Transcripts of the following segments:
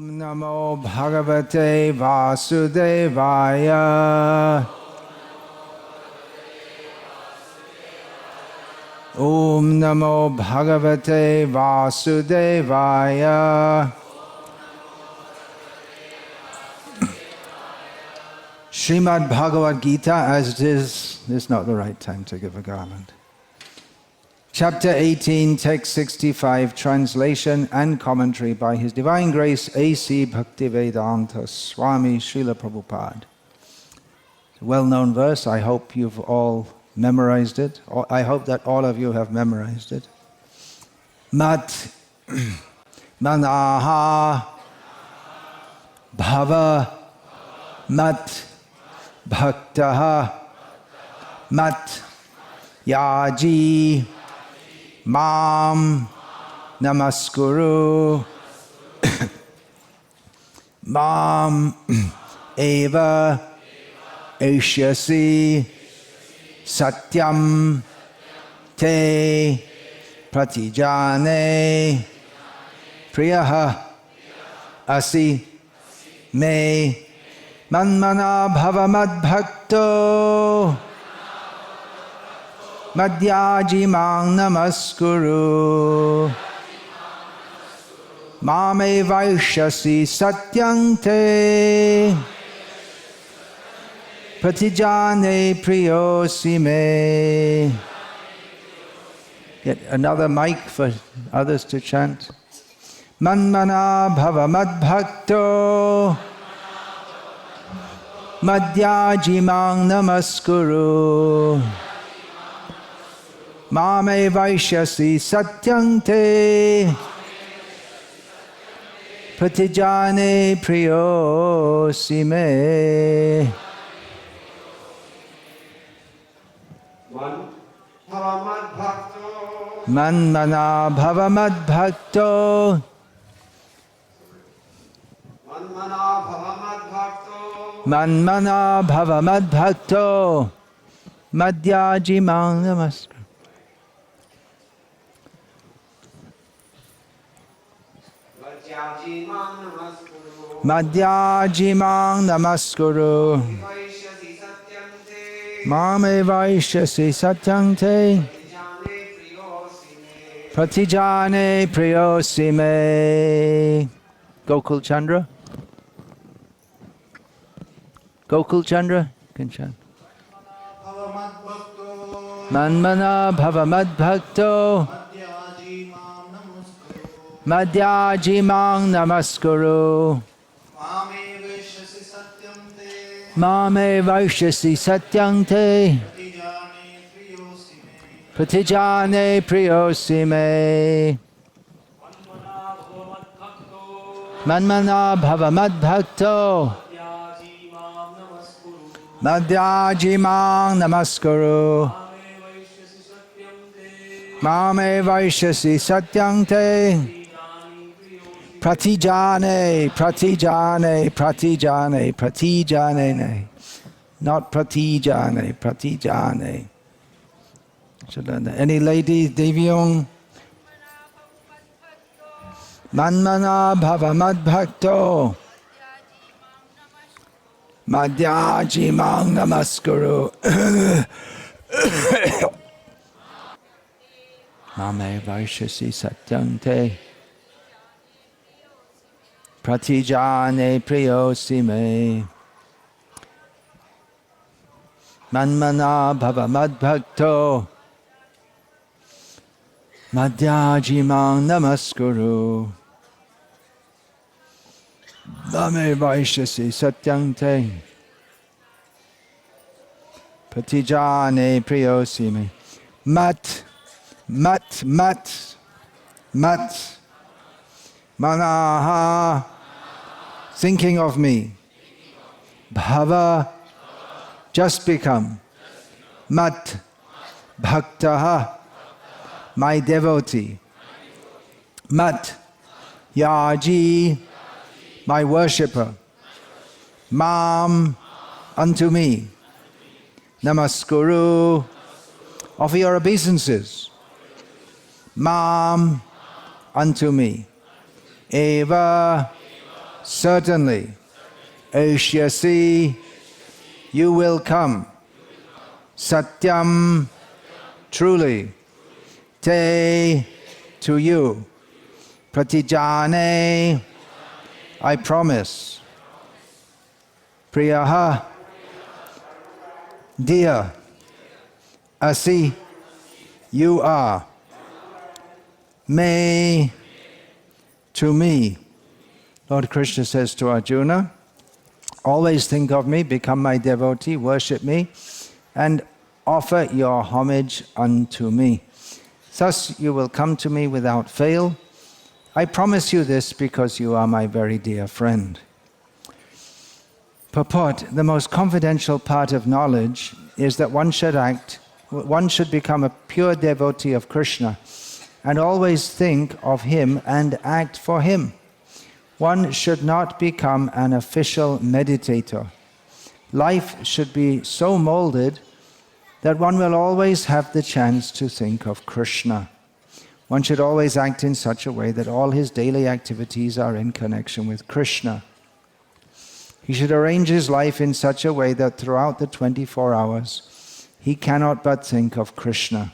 Om Namo Bhagavate Vasudevaya. Om Namo Bhagavate Vasudevaya. Srimad Bhagavad-gita as it is not the right time to give a garland. Chapter 18, text 65, translation and commentary by His Divine Grace A.C. Bhakti-vedanta Swami Srila Prabhupada. It's a well-known verse. I hope you've all memorized it. I hope that all of you have memorized it. Mat manaha bhava mat bhaktaha mat yaji Mam namaskuru Mam eva eshyasi satyam te pratijane priyaha asi me manmana bhavamad bhakto Madhyaji mang namaskuru Mame vaishyasi satyang te Pratijane priyosi me. Get another mic for others to chant. Manmana bhavamad bhakto Madhyaji mang namaskuru Mame vaishyasi satyang te Pratijane priyosi me. Manmana bhavamad bhakto Manmana bhavamad bhakto Madhyaji mang namaskuru Madhyaji mang namaskuru Mame vaishyasi satyang te Pratijane priyosi me. Gokul Chandra? Gokul Chandra? Can chant. Manmana bhavamad bhakto Madhyaji mang namaskuru Mame vaishyasi satyang te Pratijane priyosi me. Manmana bhavamad bhakto Madhyaji mang namaskuru Mame vaishyasi satyang te Pratijane, pratijane, pratijane, pratijane, not pratijane, pratijane. Should learn that. Any ladies, Devyong? Manmana bhavamad bhakto Madhyaji mang namaskuru Mame vaishyasi satyang te Pratijane priyosi me. Manmana bhavamad bhakto Madhyaji mang namaskuru Mame vaishyasi satyang te Pratijane priyosi me. Mat mat mat mat manaha thinking of me. Bhava just become. Mat bhaktaha my devotee. Mat yaji my worshipper. Mam unto me. Namaskuru offer your obeisances. Mam unto me. Eva certainly. Eshyasi, you will come. Satyam, truly. Te, to you. Pratijane, I promise. Priyaha, dear. Asi, you are. Me, to me. Lord Krishna says to Arjuna, always think of me, become my devotee, worship me, and offer your homage unto me. Thus you will come to me without fail. I promise you this because you are my very dear friend. Purport: the most confidential part of knowledge is that one should become a pure devotee of Krishna and always think of him and act for him. One should not become an official meditator. Life should be so molded that one will always have the chance to think of Krishna. One should always act in such a way that all his daily activities are in connection with Krishna. He should arrange his life in such a way that throughout the 24 hours, he cannot but think of Krishna.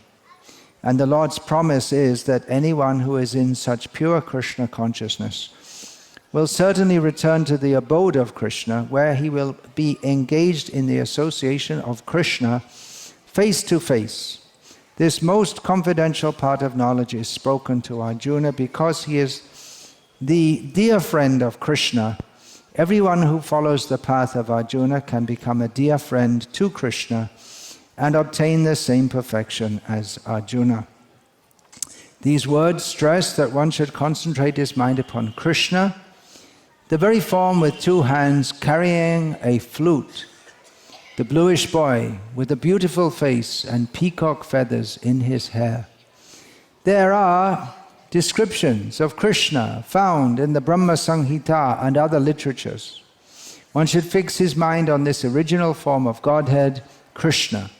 And the Lord's promise is that anyone who is in such pure Krishna consciousness will certainly return to the abode of Krishna, where he will be engaged in the association of Krishna face to face. This most confidential part of knowledge is spoken to Arjuna because he is the dear friend of Krishna. Everyone who follows the path of Arjuna can become a dear friend to Krishna and obtain the same perfection as Arjuna. These words stress that one should concentrate his mind upon Krishna, the very form with two hands carrying a flute, the bluish boy with a beautiful face and peacock feathers in his hair. There are descriptions of Krishna found in the Brahma Samhita and other literatures. One should fix his mind on this original form of Godhead, Krishna.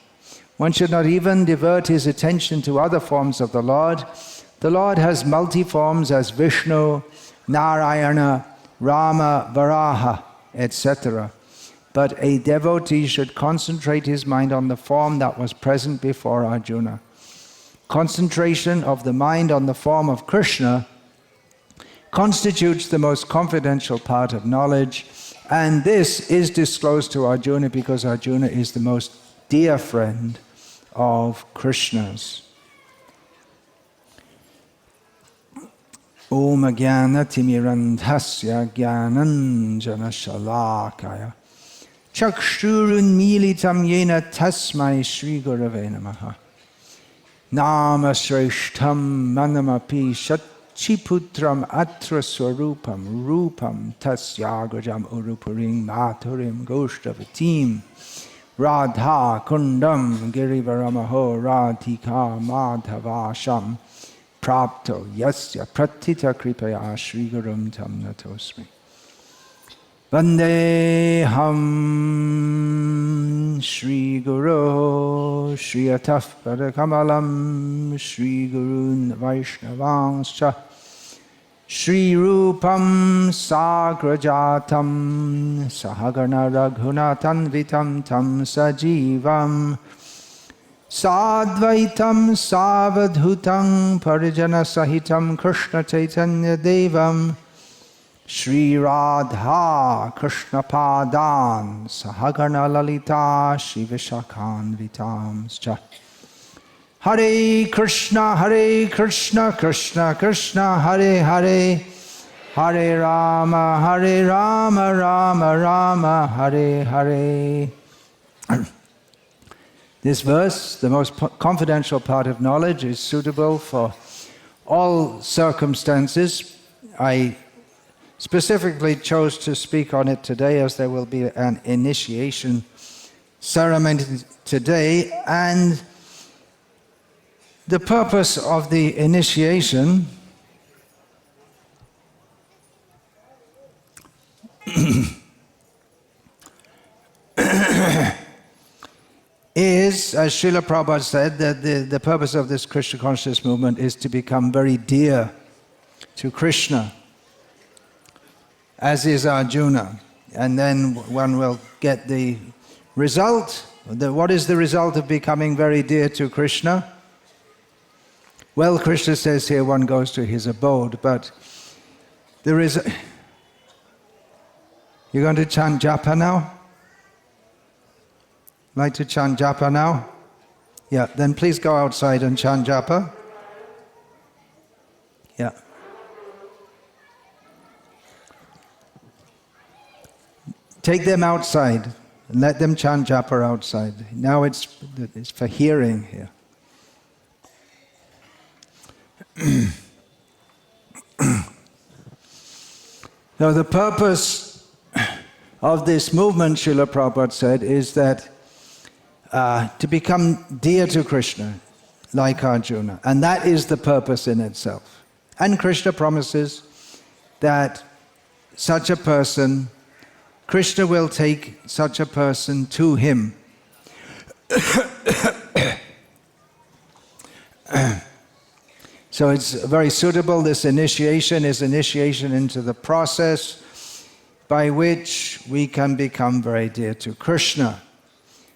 One should not even divert his attention to other forms of the Lord. The Lord has multi-forms as Vishnu, Narayana, Rama, Varaha, etc. But a devotee should concentrate his mind on the form that was present before Arjuna. Concentration of the mind on the form of Krishna constitutes the most confidential part of knowledge, and this is disclosed to Arjuna because Arjuna is the most dear friend of Krishna's. Om Jnana Timirandhasya Jnananjana Shalakaya Chakshurunmilitam Yena Tasmai Shri Gurave Namaha Nama Shreshtham Manamapi Shachiputram Atra Swarupam Rupam Tasyagajam Urupurim Maturim Goshtavatim Radha Kundam Girivaramaho Radhika Madhavasham Prapto Yasya Pratita Kripaya Shri Gurum Tam Natosmi Vandeham Shri Guru Shri Ataf Padakamalam Shri Gurun Vaishnavanscha Shri Rupam Sagrajatam Sahagana Raghunatanvitam Tam Sajivam Sadvaitam Savadhutam Parijana Sahitam Krishna Chaitanya Devam Shri Radha Krishna Padan Sahagana Lalita Shri Vishakhan Vitamscha Hare Krishna Krishna Krishna Hare Hare Hare Rama Rama Rama Hare Hare. This verse, the most confidential part of knowledge, is suitable for all circumstances. I specifically chose to speak on it today as there will be an initiation ceremony today, and the purpose of the initiation is, as Srila Prabhupada said, that the purpose of this Krishna consciousness movement is to become very dear to Krishna. as is Arjuna. And then one will get the result. What is the result of becoming very dear to Krishna? Well, Krishna says here one goes to his abode, but there is... You're going to chant japa now? Like to chant japa now? Yeah, then please go outside and chant japa. Yeah. Take them outside and let them chant japa outside. Now it's for hearing here. Now the purpose of this movement, Srila Prabhupada said, is that to become dear to Krishna, like Arjuna. And that is the purpose in itself. And Krishna promises that such a person, Krishna will take such a person to him. So it's very suitable. This initiation is initiation into the process by which we can become very dear to Krishna.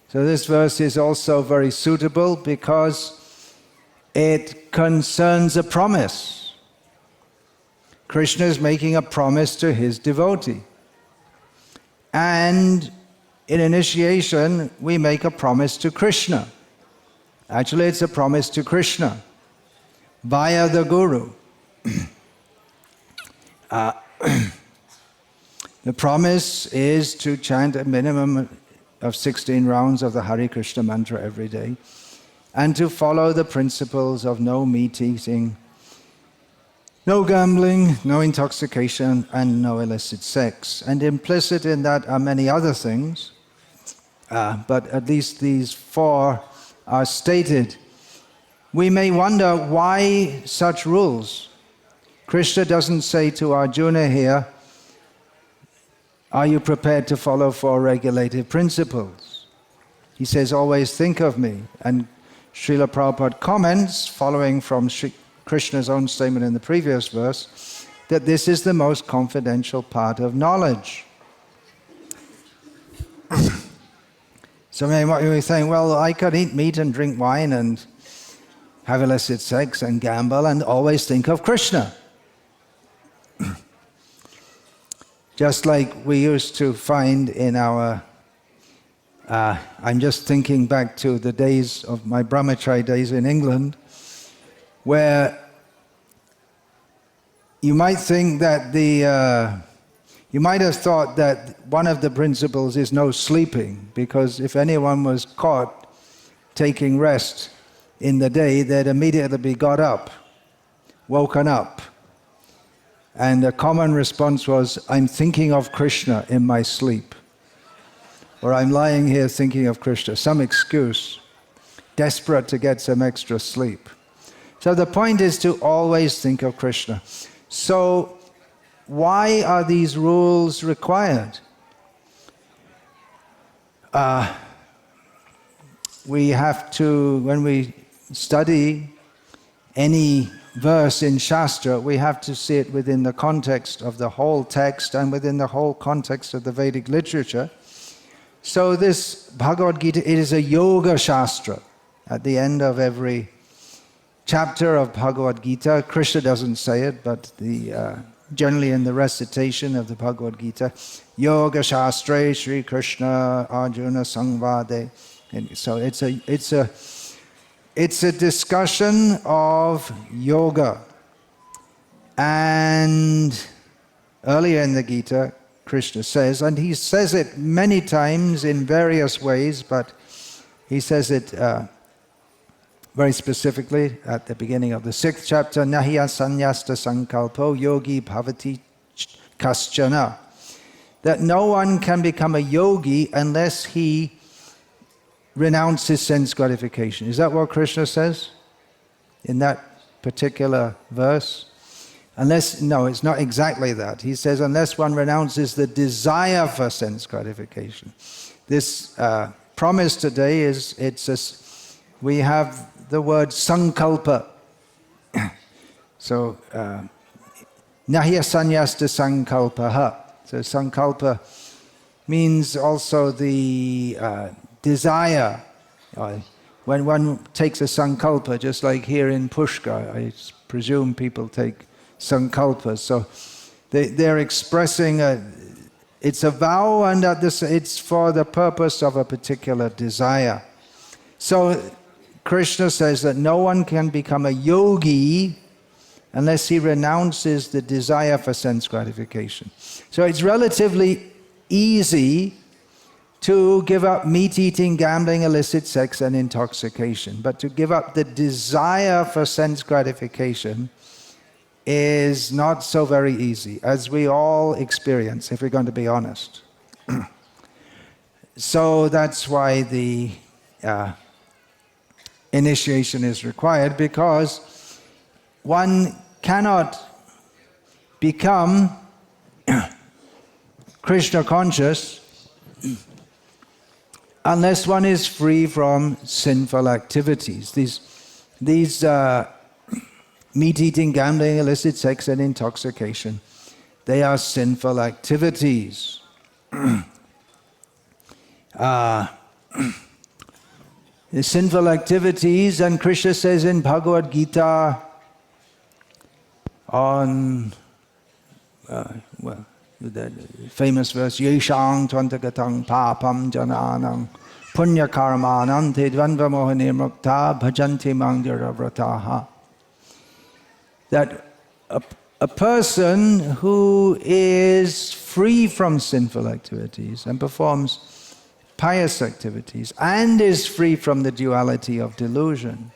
So this verse is also very suitable because it concerns a promise. Krishna is making a promise to his devotee. And in initiation, we make a promise to Krishna. Actually, it's a promise to Krishna via the Guru. The promise is to chant a minimum of 16 rounds of the Hare Krishna mantra every day, and to follow the principles of no meat eating, no gambling, no intoxication, and no illicit sex. And implicit in that are many other things, but at least these four are stated. We may wonder why such rules. Krishna doesn't say to Arjuna here, are you prepared to follow four regulative principles? He says, always think of me. And Srila Prabhupada comments, following from Krishna's own statement in the previous verse, that this is the most confidential part of knowledge. So maybe what you're saying, well, I could eat meat and drink wine and have illicit sex and gamble and always think of Krishna. Just like we used to find in our, I'm just thinking back to the days of my brahmachari days in England, where you might think that you might have thought that one of the principles is no sleeping, because if anyone was caught taking rest in the day, they'd immediately be got up, woken up. And a common response was, I'm thinking of Krishna in my sleep. Or I'm lying here thinking of Krishna. Some excuse, desperate to get some extra sleep. So the point is to always think of Krishna. So why are these rules required? We have to, when we study any verse in Shastra, we have to see it within the context of the whole text and within the whole context of the Vedic literature. So this Bhagavad-gita, it is a yoga Shastra. At the end of every chapter of Bhagavad-gita, Krishna doesn't say it, but generally in the recitation of the Bhagavad-gita, Yoga Shastra Shri Krishna Arjuna Sangvade. And so it's a discussion of yoga. And earlier in the Gita, Krishna says, and he says it many times in various ways, but he says it very specifically at the beginning of the 6th chapter, Nahiya sanyasta sankalpo yogi bhavati kaschana. That no one can become a yogi unless he renounces sense gratification. Is that what Krishna says in that particular verse? No, it's not exactly that. He says, unless one renounces the desire for sense gratification. This promise today we have the word sankalpa. So, nahya sanyasta sankalpaha. So sankalpa means also the desire. When one takes a sankalpa, just like here in Pushkar, I presume people take sankalpas. So they're expressing it's a vow, and it's for the purpose of a particular desire. So Krishna says that no one can become a yogi unless he renounces the desire for sense gratification. So it's relatively easy to give up meat eating, gambling, illicit sex, and intoxication. But to give up the desire for sense gratification is not so very easy, as we all experience, if we're going to be honest. So that's why the initiation is required, because one cannot become Krishna conscious unless one is free from sinful activities. These meat-eating, gambling, illicit sex, and intoxication, they are sinful activities. The sinful activities, and Krishna says in Bhagavad-gita on, the famous verse, Yeshang Tvantagatang Papam Jananang Punya Karmanam Te Dvandva Mohane Mukta Bhajanti Mangyaravrataha. That a person who is free from sinful activities and performs pious activities and is free from the duality of delusion.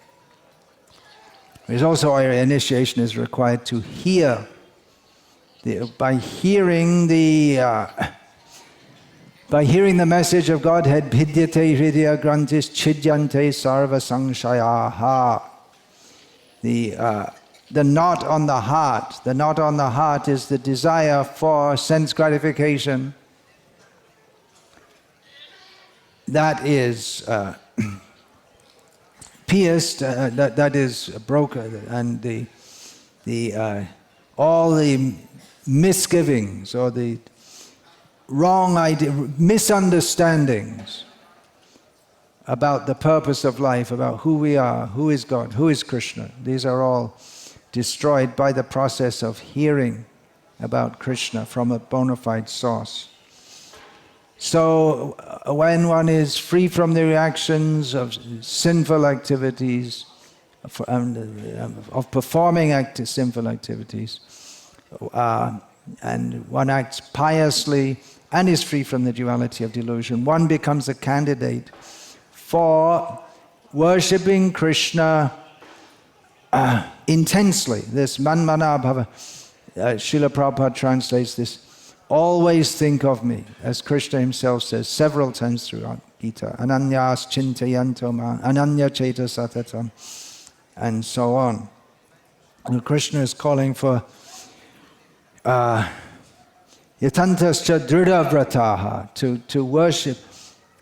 There's also our initiation is required to hear. By hearing the message of Godhead, Bhidyate Hridaya Grantis Chidyante Sarva Sangshayaha. The knot on the heart. The knot on the heart is the desire for sense gratification. That is pierced, that is broken, and all the misgivings or the wrong idea, misunderstandings about the purpose of life, about who we are, who is God, who is Krishna. These are all destroyed by the process of hearing about Krishna from a bona fide source. So when one is free from the reactions of sinful activities, of performing sinful activities, and one acts piously and is free from the duality of delusion, one becomes a candidate for worshipping Krishna intensely. This manmana bhava, Srila Prabhupada translates this, always think of me, as Krishna himself says several times throughout Gita, ananyas chintayanto ma, ananya cheta satatam, and so on. And Krishna is calling for yatantascha drida vrataha,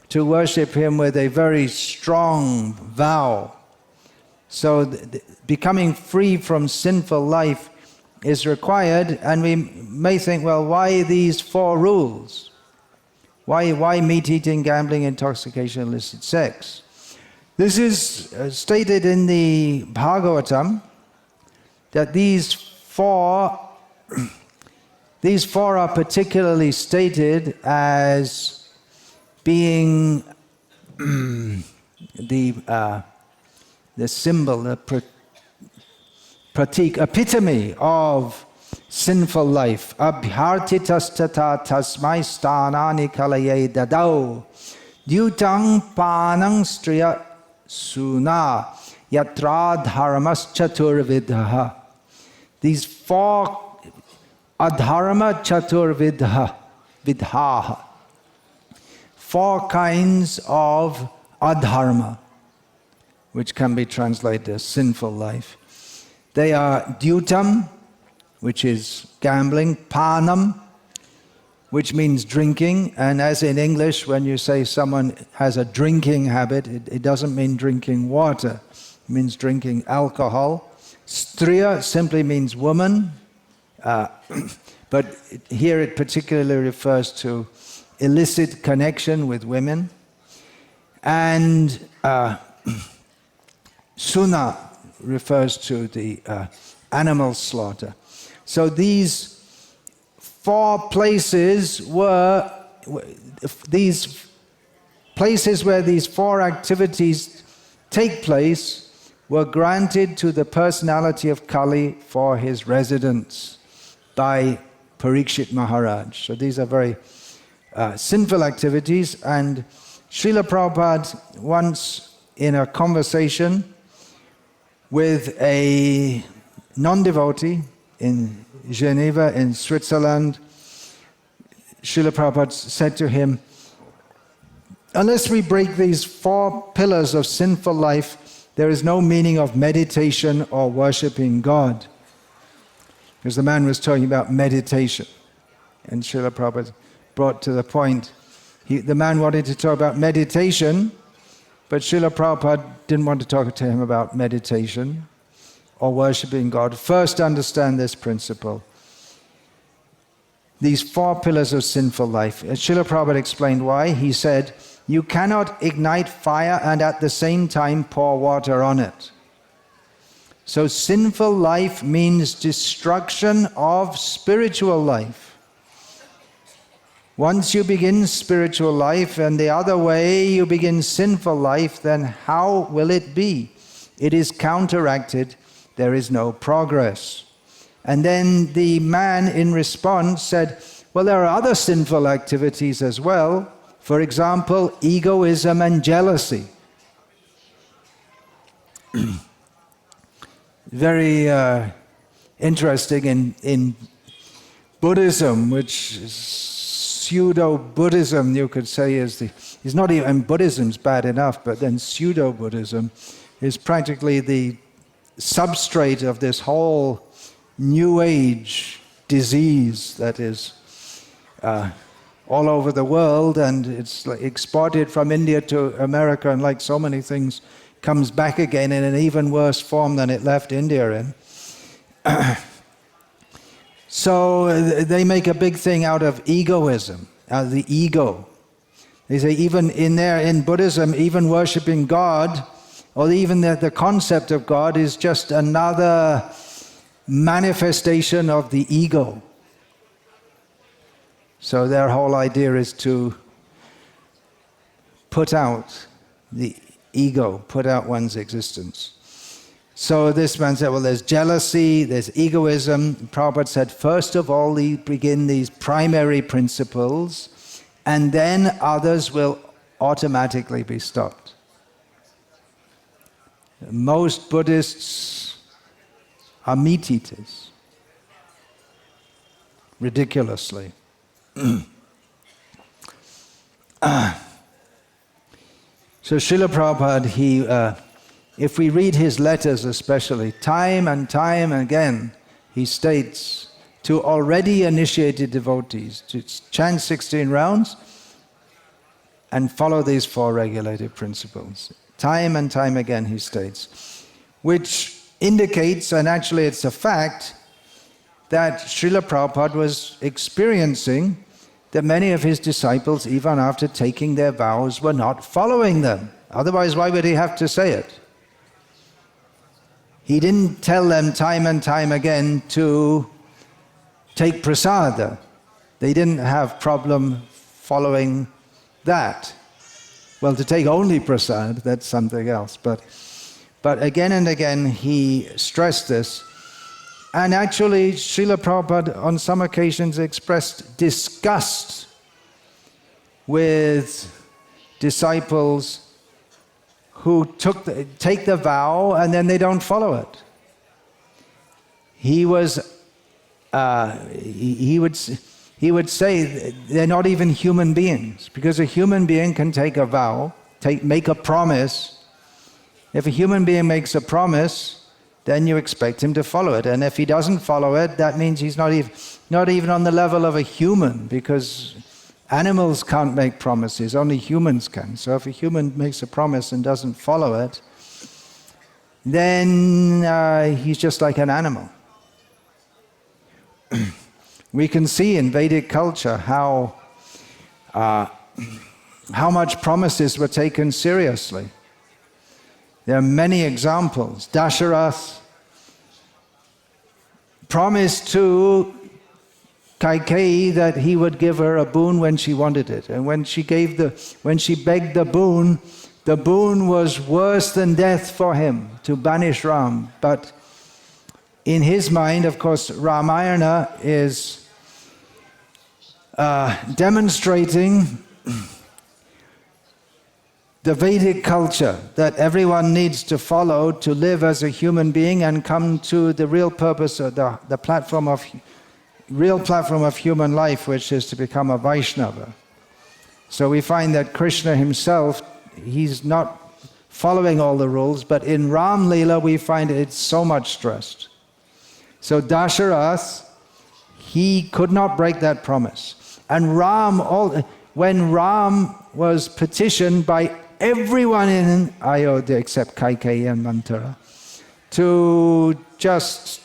to worship him with a very strong vow. So becoming free from sinful life is required, and we may think, well, why these 4 rules? Why meat eating, gambling, intoxication, illicit sex? This is stated in the Bhagavatam, that these four are particularly stated as being the symbol, the pratik, epitome of sinful life. Abhyartitastata tasmai stanani kalaye dadau dyutang panang striya suna yatra dharmas chaturvidha. These 4 adharma chaturvidha, 4 kinds of adharma, which can be translated as sinful life. They are dyutam, which is gambling, panam, which means drinking, and as in English, when you say someone has a drinking habit, it doesn't mean drinking water, it means drinking alcohol. Striya simply means woman. But here it particularly refers to illicit connection with women. And Suna refers to the animal slaughter. So these four places were these places where these four activities take place were granted to the personality of Kali for his residence by Parikshit Maharaj. So these are very sinful activities, and Srila Prabhupada once in a conversation with a non-devotee in Geneva in Switzerland, Srila Prabhupada said to him, unless we break these four pillars of sinful life, there is no meaning of meditation or worshipping God. Because the man was talking about meditation. And Srila Prabhupada brought to the point, the man wanted to talk about meditation, but Srila Prabhupada didn't want to talk to him about meditation or worshipping God. First understand this principle. These four pillars of sinful life. And Srila Prabhupada explained why. He said, you cannot ignite fire and at the same time pour water on it. So sinful life means destruction of spiritual life. Once you begin spiritual life and the other way you begin sinful life, then how will it be? It is counteracted. There is no progress. And then the man in response said, well, there are other sinful activities as well. For example, egoism and jealousy. Very interesting in Buddhism, which is pseudo-Buddhism, you could say, is not even, and Buddhism's bad enough, but then pseudo-Buddhism is practically the substrate of this whole New Age disease that is all over the world, and it's exported from India to America, and like so many things, comes back again in an even worse form than it left India in. So they make a big thing out of egoism, out of the ego. They say even in Buddhism, even worshipping God, or even the concept of God is just another manifestation of the ego. So their whole idea is to put out the ego, put out one's existence. So this man said, well, there's jealousy, there's egoism. Prabhupada said, first of all, we begin these primary principles, and then others will automatically be stopped. Most Buddhists are meat eaters, ridiculously. So Srila Prabhupada, if we read his letters especially, time and time again, he states to already initiated devotees to chant 16 rounds and follow these four regulated principles. Time and time again he states, which indicates, and actually it's a fact, that Srila Prabhupada was experiencing that many of his disciples, even after taking their vows, were not following them. Otherwise, why would he have to say it? He didn't tell them time and time again to take prasada. They didn't have problem following that. Well, to take only prasad, that's something else. But again and again he stressed this. And actually, Srila Prabhupada on some occasions expressed disgust with disciples who take the vow and then they don't follow it. He would say they're not even human beings, because a human being can take a vow, make a promise. If a human being makes a promise, then you expect him to follow it. And if he doesn't follow it, that means he's not even on the level of a human, because animals can't make promises, only humans can. So if a human makes a promise and doesn't follow it, then he's just like an animal. We can see in Vedic culture how much promises were taken seriously. There are many examples. Dasharatha promised to Kaikeyi that he would give her a boon when she wanted it. And when she begged the boon was worse than death for him, to banish Ram. But in his mind, of course, Ramayana is demonstrating the Vedic culture that everyone needs to follow to live as a human being and come to the real purpose of the real platform of human life, which is to become a Vaishnava. So we find that Krishna himself, he's not following all the rules, but in Ram Leela we find it's so much stressed. So Dasharatha, he could not break that promise. And when Ram was petitioned by everyone in Ayodhya except Kaikeyi and Manthara to just,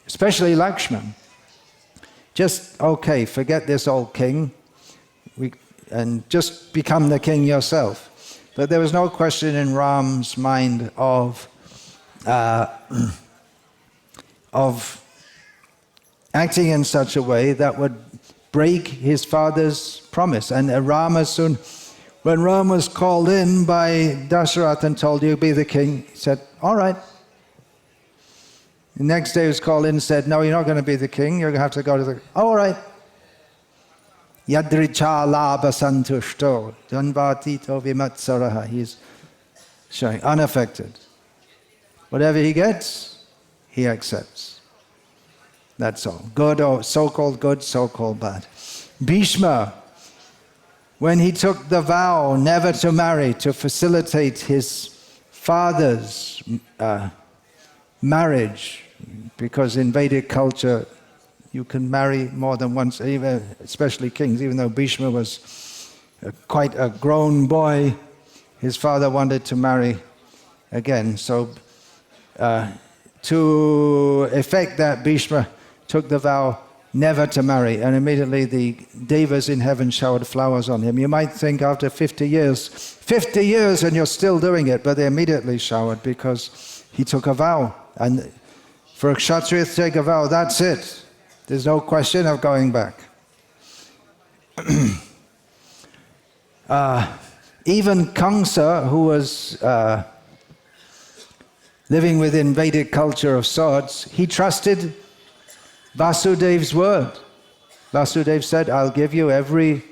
especially Lakshman, just, okay, forget this old king and just become the king yourself. But there was no question in Ram's mind of acting in such a way that would break his father's promise. And when Ram was called in by Dasharatha and told, "You be the king," he said, "All right." The next day he was called in and said, "No, you're not going to be the king. You're going to have to go to the..." "Oh, all right." Yadricha labha santushto janvatito vimatsaraha. He's showing unaffected. Whatever he gets, he accepts. That's all. Good or so-called good, so-called bad. Bhishma, when he took the vow never to marry to facilitate his father's marriage, because in Vedic culture you can marry more than once, especially kings. Even though Bhishma was quite a grown boy, his father wanted to marry again. So to effect that, Bhishma took the vow never to marry, and immediately the devas in heaven showered flowers on him. You might think after 50 years and you're still doing it, but they immediately showered because he took a vow. And for a Kshatriya to take a vow, that's it. There's no question of going back. Even Kamsa, who was living within Vedic culture of sorts, he trusted Vasudev's word. Vasudev said, "I'll give you every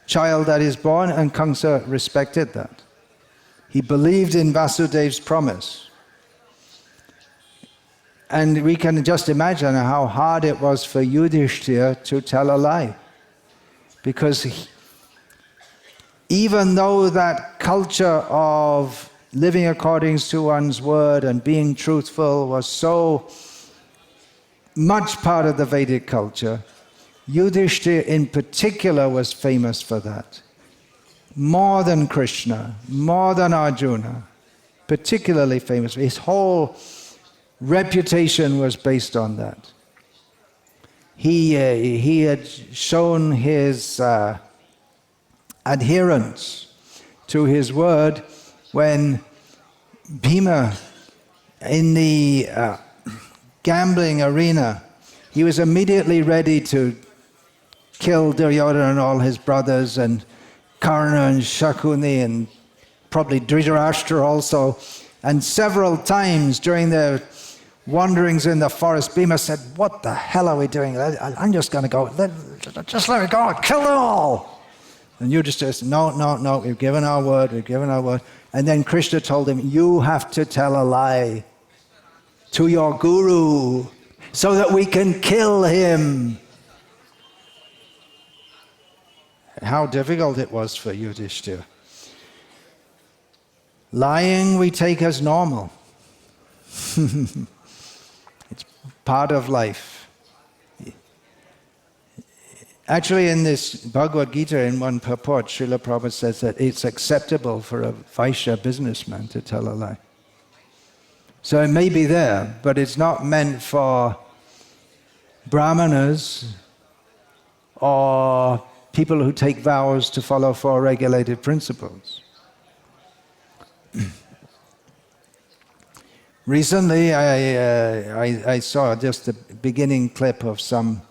child that is born," and Kamsa respected that. He believed in Vasudev's promise. And we can just imagine how hard it was for Yudhishthira to tell a lie. Because even though that culture of living according to one's word and being truthful was so much part of the Vedic culture, Yudhishthira in particular was famous for that. More than Krishna, more than Arjuna, particularly famous. His whole reputation was based on that. He had shown his adherence to his word when Bhima, in the gambling arena, he was immediately ready to kill Duryodhana and all his brothers, and Karna and Shakuni, and probably Dhritarashtra also. And several times during their wanderings in the forest, Bhima said, "What the hell are we doing? I'm just going to go, just let me go, I'll kill them all." And you just said, no, we've given our word. And then Krishna told him, "You have to tell a lie to your guru so that we can kill him." How difficult it was for Yudhishthira. Lying we take as normal. It's part of life. Actually, in this Bhagavad-gita, in one purport, Srila Prabhupada says that it's acceptable for a Vaishya businessman to tell a lie. So it may be there, but it's not meant for brahmanas or people who take vows to follow four regulated principles. Recently, I saw just the beginning clip of some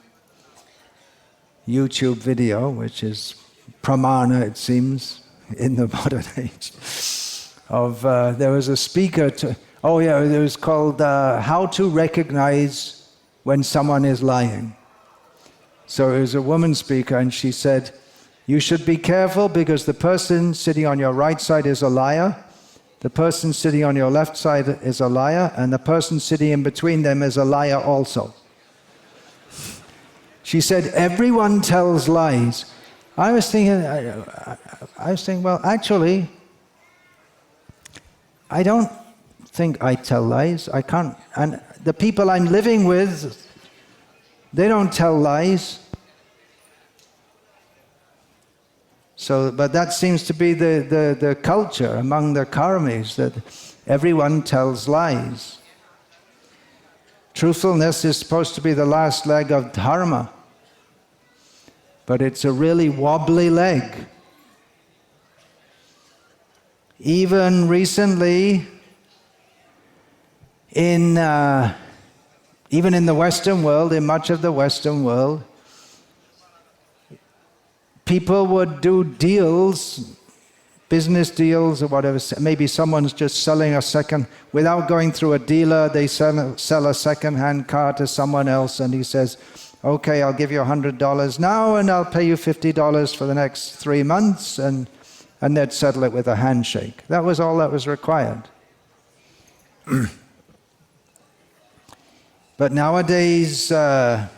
YouTube video, which is pramana, it seems, in the modern age. There was a speaker, it was called How to Recognize When Someone is Lying. So it was a woman speaker, and she said, you should be careful because the person sitting on your right side is a liar, the person sitting on your left side is a liar, and the person sitting in between them is a liar also. She said, everyone tells lies. I was thinking, well, actually, I don't think I tell lies. I can't. And the people I'm living with, they don't tell lies. So, but that seems to be the culture among the karmis, that everyone tells lies. Truthfulness is supposed to be the last leg of dharma, but it's a really wobbly leg. Even recently, even in the Western world, in much of the Western world, people would do deals, business deals or whatever. Maybe someone's just selling a second, without going through a dealer, they sell a second-hand car to someone else, and he says, okay, I'll give you $100 now, and I'll pay you $50 for the next 3 months, and they'd settle it with a handshake. That was all that was required. But nowadays, for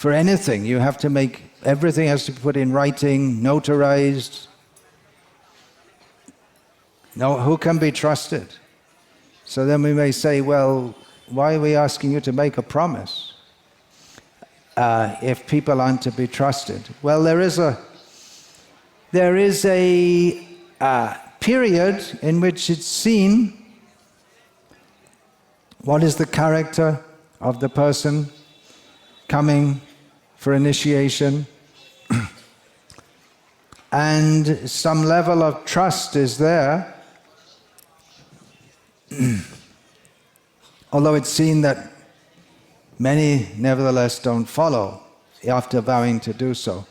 anything, you have to make, everything has to be put in writing, notarized. No, who can be trusted? So then we may say, well, why are we asking you to make a promise if people aren't to be trusted? Well, there is a period in which it's seen what is the character of the person coming for initiation, and some level of trust is there, although it's seen that many nevertheless don't follow after vowing to do so.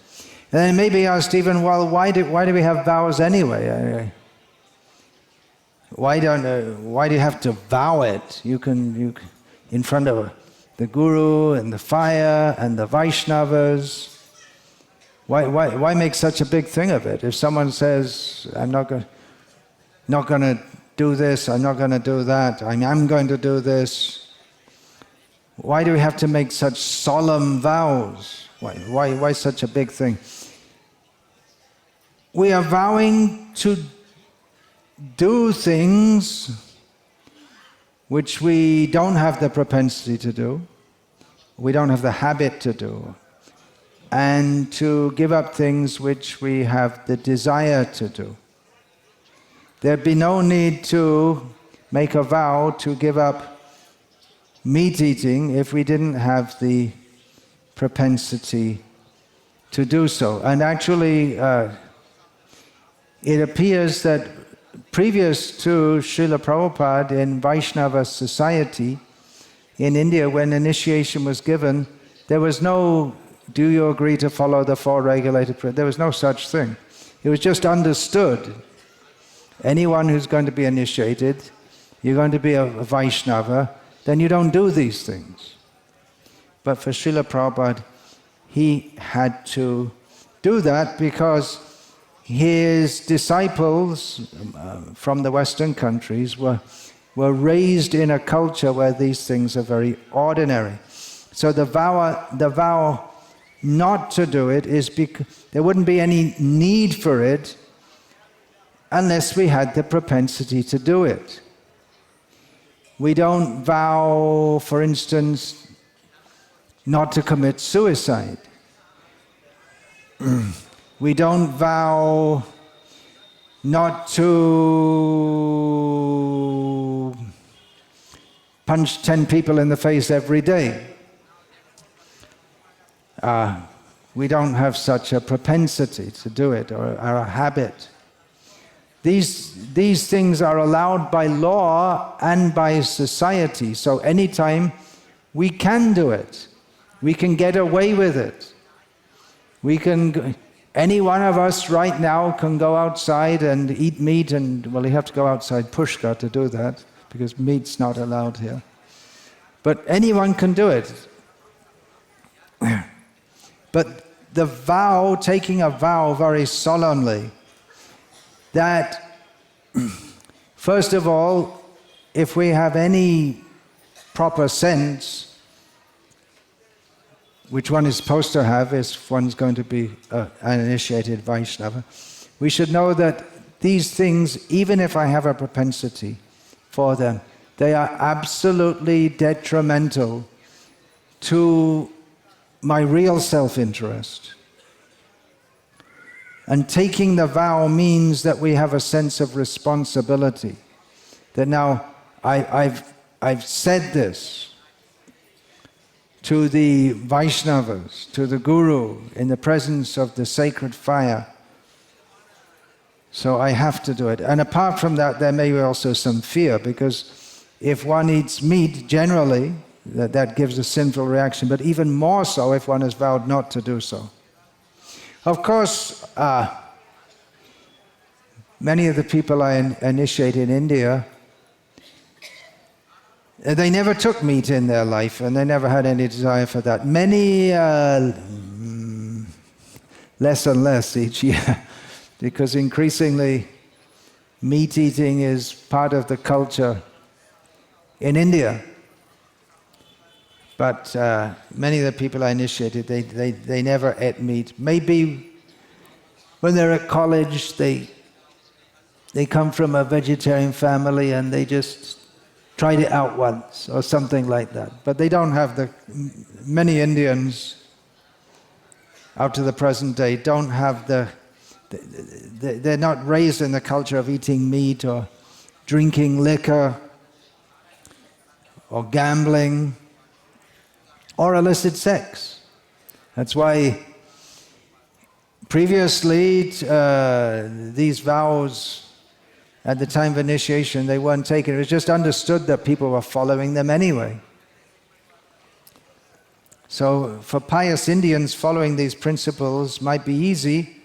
And then maybe asked even, well, why do we have vows anyway? Why do you have to vow it? You can in front of the Guru and the fire and the Vaishnavas. Why make such a big thing of it? If someone says, I'm not going to do this, I'm not going to do that, I'm going to do this, why do we have to make such solemn vows? Why such a big thing? We are vowing to do things which we don't have the propensity to do, we don't have the habit to do, and to give up things which we have the desire to do. There'd be no need to make a vow to give up meat eating if we didn't have the propensity to do so. And actually, it appears that previous to Srila Prabhupada, in Vaishnava society in India, when initiation was given, there was no, do you agree to follow the four regulated principles? There was no such thing. It was just understood. Anyone who's going to be initiated, you're going to be a Vaishnava, then you don't do these things. But for Srila Prabhupada, he had to do that because his disciples from the Western countries were raised in a culture where these things are very ordinary. So the vow not to do it is because there wouldn't be any need for it unless we had the propensity to do it. We don't vow, for instance, not to commit suicide. We don't vow not to punch 10 people in the face every day. we don't have such a propensity to do it, or a habit. These things are allowed by law and by society, so anytime we can do it. We can get away with it. Any one of us right now can go outside and eat meat, and well, you have to go outside Pushkar to do that, because meat's not allowed here. But anyone can do it. But the vow, taking a vow very solemnly, that first of all, if we have any proper sense, which one is supposed to have if one's going to be an initiated Vaishnava, we should know that these things, even if I have a propensity for them, they are absolutely detrimental to my real self-interest. And taking the vow means that we have a sense of responsibility. That now I've said this to the Vaishnavas, to the Guru, in the presence of the sacred fire. So I have to do it. And apart from that, there may be also some fear, because if one eats meat, generally, that gives a sinful reaction, but even more so if one has vowed not to do so. Of course, many of the people I initiate in India, they never took meat in their life, and they never had any desire for that. Many, less and less each year, because increasingly meat eating is part of the culture in India. But many of the people I initiated, they never ate meat. Maybe when they're at college, they come from a vegetarian family and they just tried it out once or something like that. But they don't have many Indians up to the present day don't have they're not raised in the culture of eating meat or drinking liquor or gambling or illicit sex. That's why previously these vows at the time of initiation, they weren't taken. It was just understood that people were following them anyway. So for pious Indians, following these principles might be easy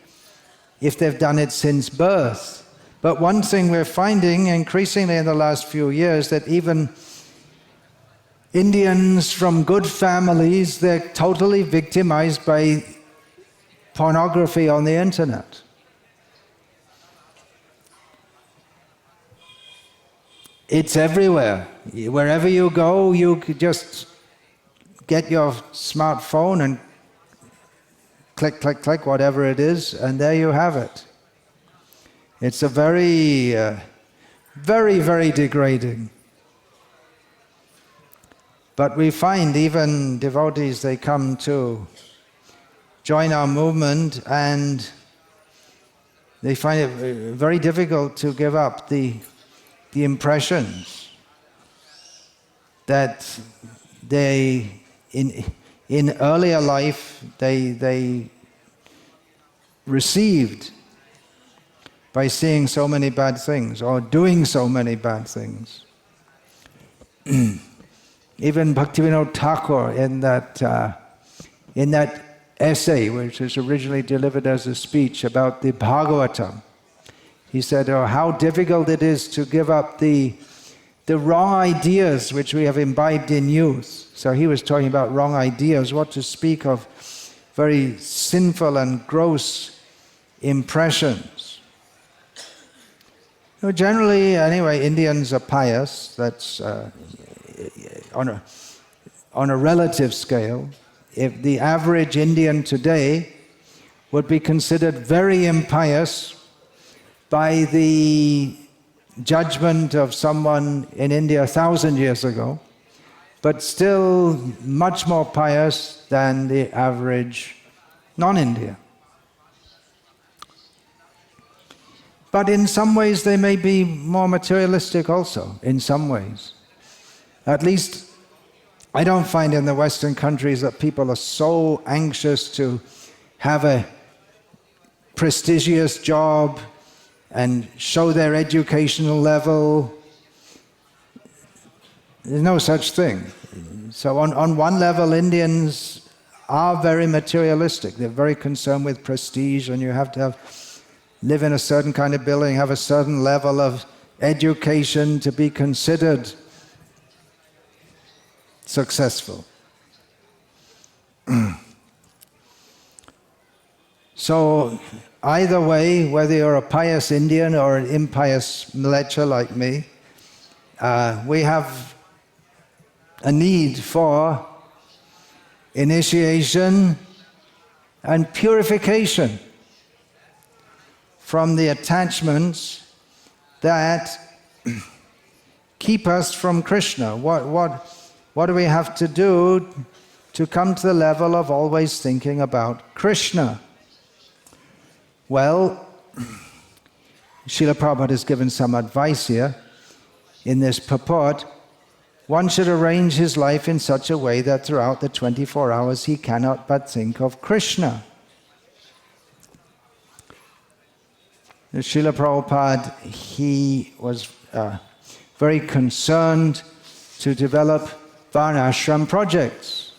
if they've done it since birth. But one thing we're finding increasingly in the last few years, that even Indians from good families, they're totally victimized by pornography on the internet. It's everywhere. Wherever you go, you could just get your smartphone and click, click, click, whatever it is, and there you have it. It's a very, very, very degrading. But we find even devotees, they come to join our movement, and they find it very difficult to give up the impressions that they, in earlier life, they received by seeing so many bad things or doing so many bad things. Even Bhaktivinoda Thakur, in that essay, which was originally delivered as a speech about the Bhagavatam, he said, how difficult it is to give up the wrong ideas which we have imbibed in youth. So he was talking about wrong ideas, what to speak of very sinful and gross impressions. Generally, anyway, Indians are pious. That's on a relative scale. If the average Indian today would be considered very impious by the judgment of someone in India 1,000 years ago, but still much more pious than the average non-Indian. But in some ways they may be more materialistic also, in some ways. At least I don't find in the Western countries that people are so anxious to have a prestigious job and show their educational level. There's no such thing. So on one level, Indians are very materialistic. They're very concerned with prestige, and you have to live in a certain kind of building, have a certain level of education to be considered successful. So either way, whether you're a pious Indian or an impious mlecha like me, we have a need for initiation and purification from the attachments that keep us from Krishna. What do we have to do to come to the level of always thinking about Krishna? Well, Srila Prabhupada has given some advice here in this purport. One should arrange his life in such a way that throughout the 24 hours he cannot but think of Krishna. Srila Prabhupada, he was very concerned to develop Varnashram projects,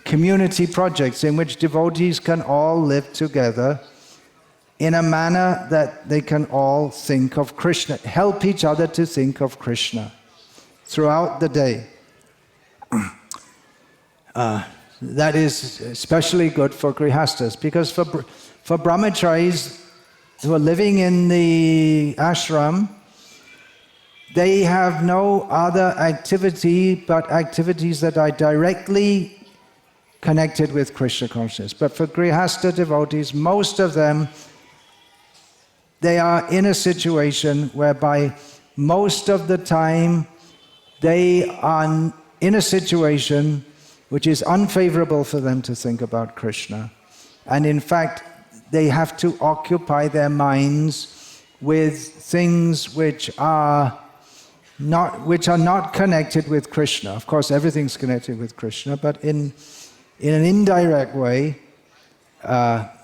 community projects in which devotees can all live together in a manner that they can all think of Krishna, help each other to think of Krishna throughout the day. That is especially good for grihastas, because for brahmacharis who are living in the ashram, they have no other activity but activities that are directly connected with Krishna consciousness. But for grihasta devotees, most of them, they are in a situation whereby most of the time they are in a situation which is unfavorable for them to think about Krishna. And in fact, they have to occupy their minds with things which are not connected with Krishna. Of course, everything's connected with Krishna, but in an indirect way.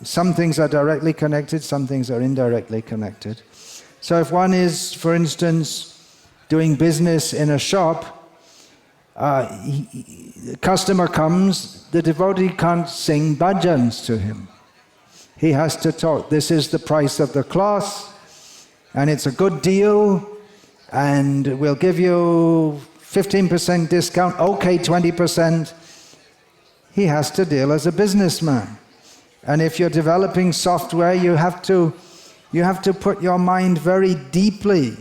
Some things are directly connected, some things are indirectly connected. So if one is, for instance, doing business in a shop, the customer comes, the devotee can't sing bhajans to him. He has to talk, this is the price of the cloth, and it's a good deal, and we'll give you 15% discount, okay, 20%. He has to deal as a businessman. And if you're developing software, you have to put your mind very deeply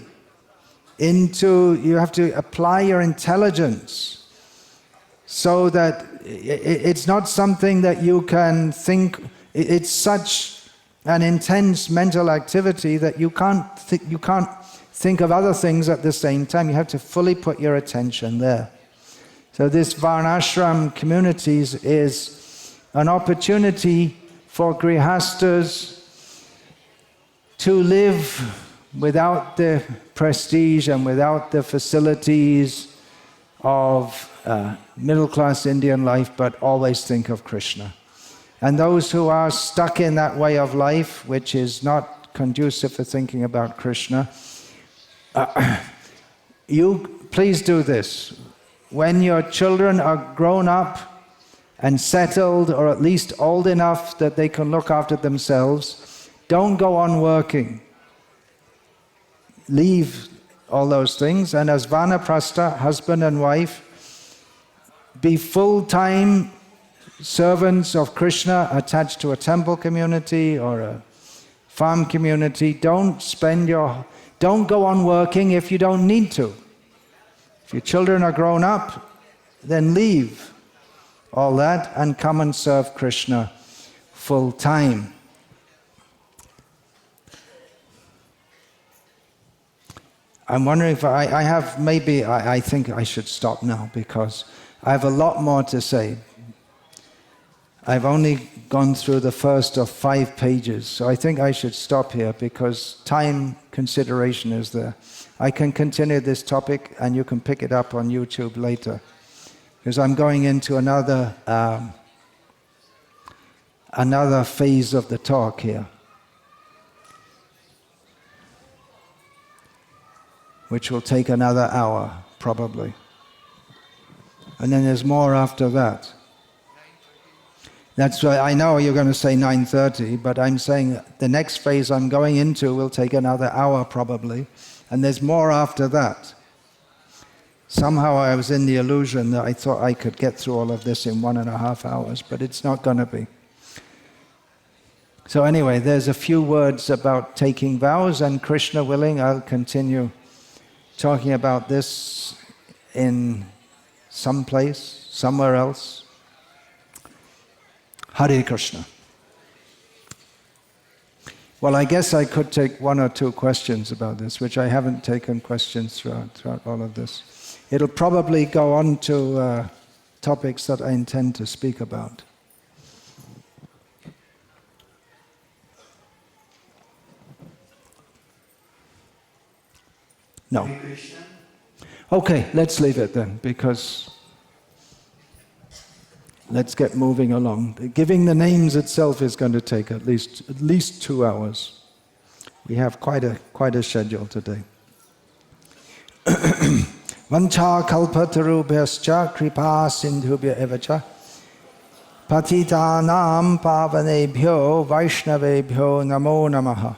you have to apply your intelligence so that it's not something that you can think, it's such an intense mental activity that you can't think of other things at the same time. You have to fully put your attention there. So this Varnashram communities is an opportunity for grihastas to live without the prestige and without the facilities of middle-class Indian life, but always think of Krishna. And those who are stuck in that way of life, which is not conducive for thinking about Krishna, you please do this. When your children are grown up and settled, or at least old enough that they can look after themselves, don't go on working. Leave all those things, and as vanaprastha, husband and wife, be full-time servants of Krishna attached to a temple community or a farm community. Don't go on working if you don't need to. If your children are grown up, then leave all that and come and serve Krishna full time. I'm wondering if I think I should stop now because I have a lot more to say. I've only gone through the first of 5 pages, so I think I should stop here because time consideration is there. I can continue this topic and you can pick it up on YouTube later, because I'm going into another another phase of the talk here, which will take another hour, probably. And then there's more after that. That's why I know you're going to say 9:30, but I'm saying the next phase I'm going into will take another hour, probably. And there's more after that. Somehow I was in the illusion that I thought I could get through all of this in 1.5 hours, but it's not going to be. So anyway, there's a few words about taking vows, and Krishna willing, I'll continue talking about this in some place, somewhere else. Hare Krishna. Well, I guess I could take 1 or 2 questions about this, which I haven't taken questions throughout all of this. It'll probably go on to topics that I intend to speak about. No. Okay, let's leave it then, because let's get moving along. Giving the names itself is going to take at least 2 hours. We have quite a schedule today. Vancha kalpatarubhyascha kripa sindhubhya evacha patitanam pavanebhyo vaishnavebhyo namo namaha.